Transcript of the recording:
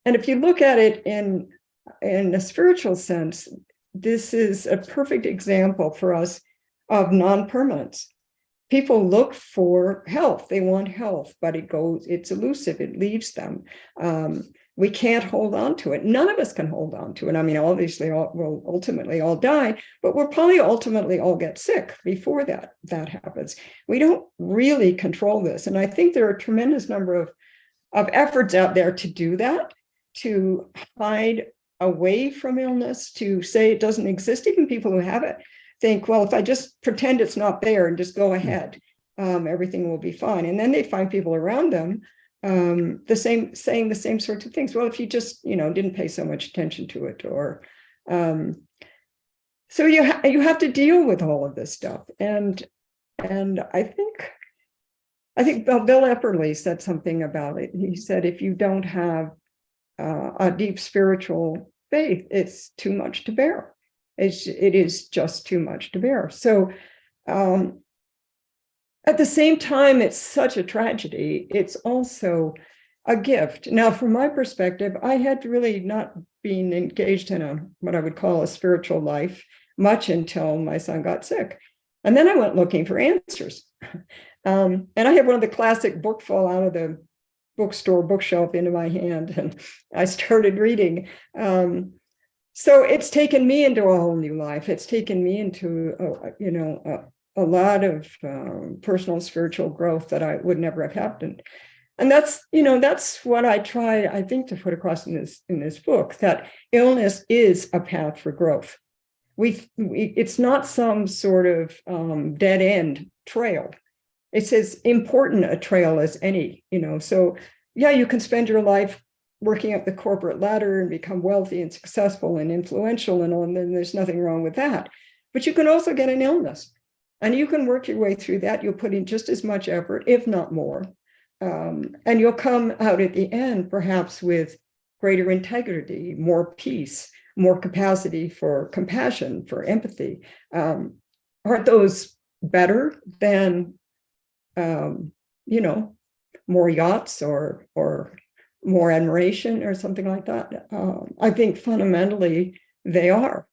And if you look at it in a spiritual sense, this is a perfect example for us of non-permanence. People look for health. They want health, but it's elusive. It leaves them. We can't hold on to it. None of us can hold on to it. I mean, obviously, we'll ultimately all die, but we'll probably ultimately all get sick before that happens. We don't really control this. And I think there are a tremendous number of efforts out there to do that, to hide away from illness, to say it doesn't exist. Even people who have it think, well, if I just pretend it's not there and just go ahead, everything will be fine. And then they find people around them saying the same sorts of things. Well, if you just, didn't pay so much attention to it, or so you have to deal with all of this stuff. And I think Bill Epperly said something about it. He said, if you don't have a deep spiritual faith, it's too much to bear. It is just too much to bear. So at the same time, it's such a tragedy. It's also a gift. Now, from my perspective, I had really not been engaged in what I would call a spiritual life much until my son got sick. And then I went looking for answers. And I had one of the classic book fall out of the bookshelf into my hand, and I started reading. So it's taken me into a whole new life. It's taken me into, a lot of personal spiritual growth that I would never have happened. And that's what I try, I think, to put across in this book, that illness is a path for growth. It's not some sort of dead end trail. It's as important a trail as any, So yeah, you can spend your life working up the corporate ladder and become wealthy and successful and influential and all, and then there's nothing wrong with that. But you can also get an illness, and you can work your way through that. You'll put in just as much effort, if not more. And you'll come out at the end, perhaps with greater integrity, more peace, more capacity for compassion, for empathy. Aren't those better than, more yachts or more admiration or something like that? I think fundamentally they are.